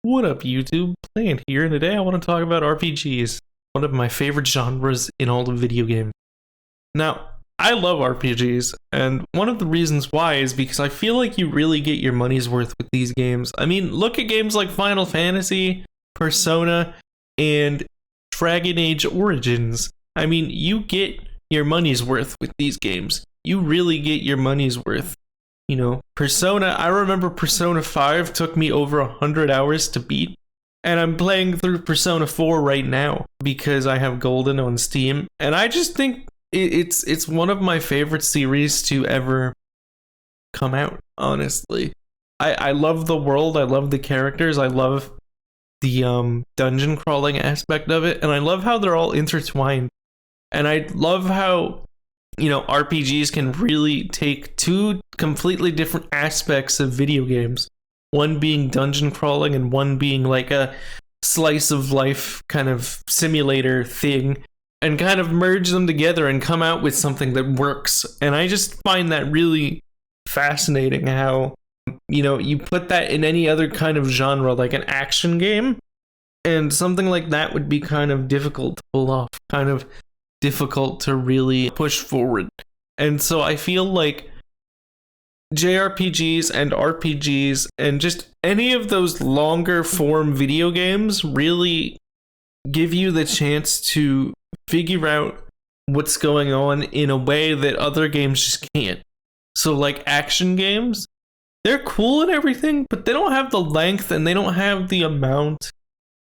What up, YouTube? Playing here, and today I want to talk about RPGs, one of my favorite genres in all of video games. Now, I love RPGs, and one of the reasons why is because I feel like you really get your money's worth with these games. I mean, look at games like Final Fantasy, Persona, and Dragon Age Origins. I mean, you get your money's worth with these games. You really get your money's worth. You know, Persona, I remember Persona 5 took me over 100 hours to beat, and I'm playing through Persona 4 right now because I have Golden on Steam, and I just think it's one of my favorite series to ever come out, honestly. I love the world, I love the characters, I love the dungeon crawling aspect of it, and I love how they're all intertwined, and I love how RPGs can really take two completely different aspects of video games. One being dungeon crawling and one being like a slice of life kind of simulator thing, and kind of merge them together and come out with something that works. And I just find that really fascinating how, you put that in any other kind of genre, like an action game, and something like that would be kind of difficult to pull off, kind of difficult to really push forward. And so I feel like JRPGs and RPGs and just any of those longer form video games really give you the chance to figure out what's going on in a way that other games just can't. So like action games, they're cool and everything, but they don't have the length and they don't have the amount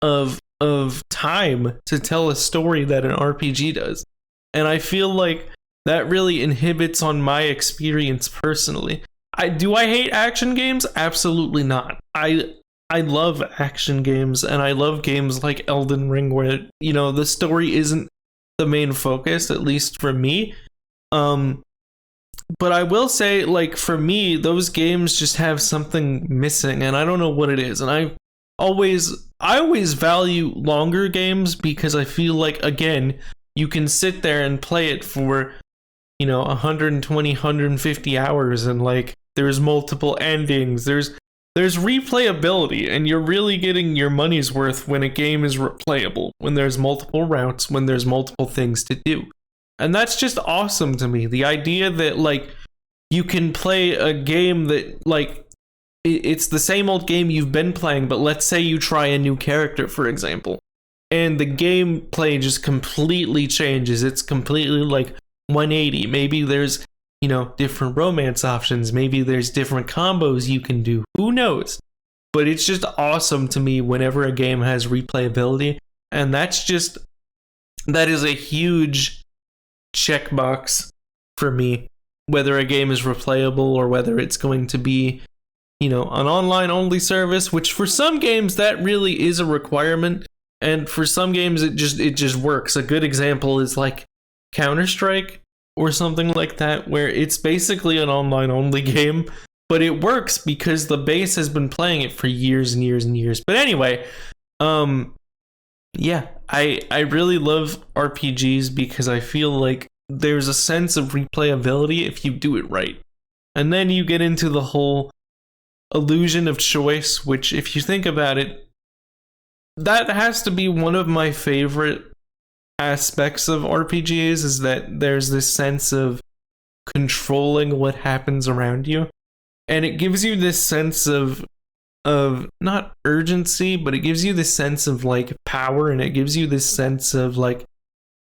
of time to tell a story that an RPG does. And I feel like that really inhibits on my experience personally. I hate action games? Absolutely not. I love action games, and I love games like Elden Ring where, the story isn't the main focus, at least for me. But I will say, like, for me, those games just have something missing, and I don't know what it is. And I always value longer games because I feel like, again, you can sit there and play it for 120, 150 hours, and like there's multiple endings, there's replayability, and you're really getting your money's worth when a game is replayable, when there's multiple routes, when there's multiple things to do. And that's just awesome to me, the idea that like you can play a game that like it's the same old game you've been playing, but let's say you try a new character, for example, and the gameplay just completely changes. It's completely like 180. Maybe there's, different romance options. Maybe there's different combos you can do. Who knows? But it's just awesome to me whenever a game has replayability. And that is a huge checkbox for me. Whether a game is replayable or whether it's going to be, an online only service, which for some games that really is a requirement. And for some games, it just works. A good example is like Counter-Strike or something like that, where it's basically an online-only game, but it works because the base has been playing it for years and years and years. But anyway, yeah, I really love RPGs because I feel like there's a sense of replayability if you do it right. And then you get into the whole illusion of choice, which, if you think about it, that has to be one of my favorite aspects of RPGs, is that there's this sense of controlling what happens around you. And it gives you this sense of not urgency, but it gives you this sense of like power, and it gives you this sense of like,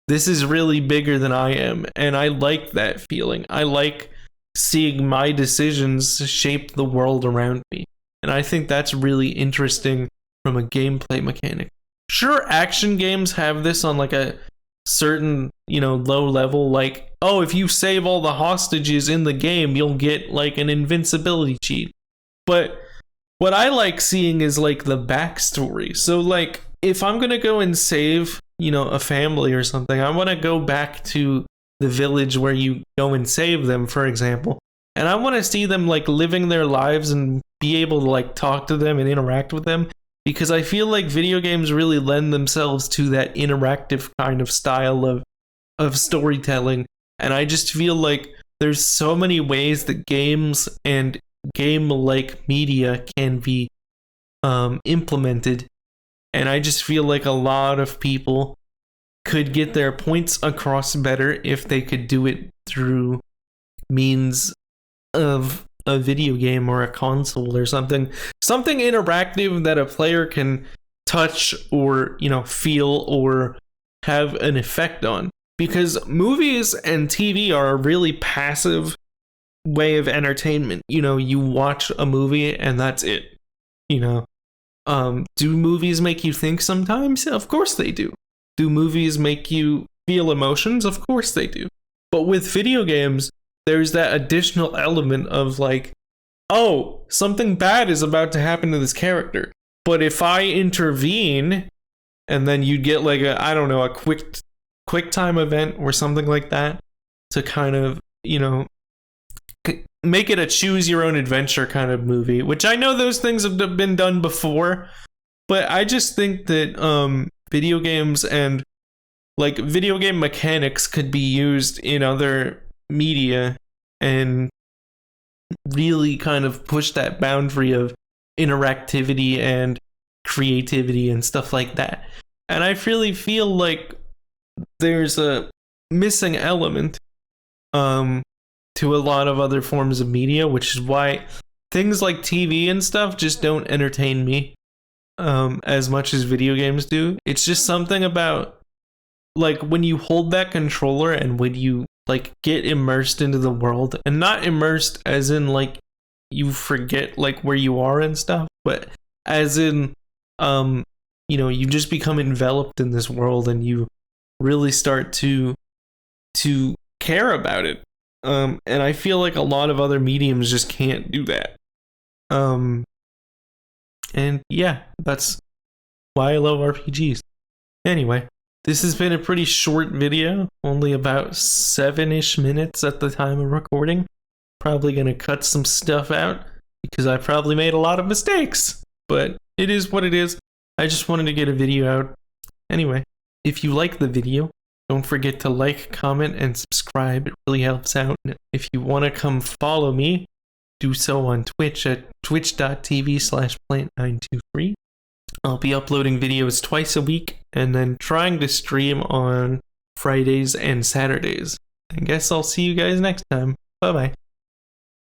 this is really bigger than I am. And I like that feeling. I like seeing my decisions shape the world around me. And I think that's really interesting from a gameplay mechanic. Sure, action games have this on like a certain, low level, like, oh, if you save all the hostages in the game, you'll get like an invincibility cheat. But what I like seeing is like the backstory. So like, if I'm gonna go and save, a family or something, I want to go back to the village where you go and save them, for example. And I want to see them like living their lives and be able to like talk to them and interact with them. Because I feel like video games really lend themselves to that interactive kind of style of storytelling. And I just feel like there's so many ways that games and game-like media can be implemented, and I just feel like a lot of people could get their points across better if they could do it through means of a video game or a console or something interactive that a player can touch or, you know, feel or have an effect on. Because movies and TV are a really passive way of entertainment. You know, you watch a movie and that's it. You know, do movies make you think sometimes? Of course they do. Do movies make you feel emotions? Of course they do. But with video games, there's that additional element of like, oh, something bad is about to happen to this character. But if I intervene, and then you'd get like a, I don't know, a quick time event or something like that to kind of, you know, make it a choose your own adventure kind of movie, which I know those things have been done before, but I just think that video games and like video game mechanics could be used in other media and really kind of push that boundary of interactivity and creativity and stuff like that. And I really feel like there's a missing element to a lot of other forms of media, which is why things like TV and stuff just don't entertain me as much as video games do. It's just something about like when you hold that controller and when you like get immersed into the world, and not immersed as in like you forget like where you are and stuff, but as in you know, you just become enveloped in this world and you really start to care about it. And I feel like a lot of other mediums just can't do that. And yeah, that's why I love RPGs. Anyway, this has been a pretty short video, only about 7-ish minutes at the time of recording. Probably gonna cut some stuff out because I probably made a lot of mistakes, but it is what it is. I just wanted to get a video out. Anyway, if you like the video, don't forget to like, comment, and subscribe. It really helps out. If you want to come follow me, do so on Twitch at twitch.tv/plant923. I'll be uploading videos twice a week and then trying to stream on Fridays and Saturdays. I guess I'll see you guys next time. Bye-bye.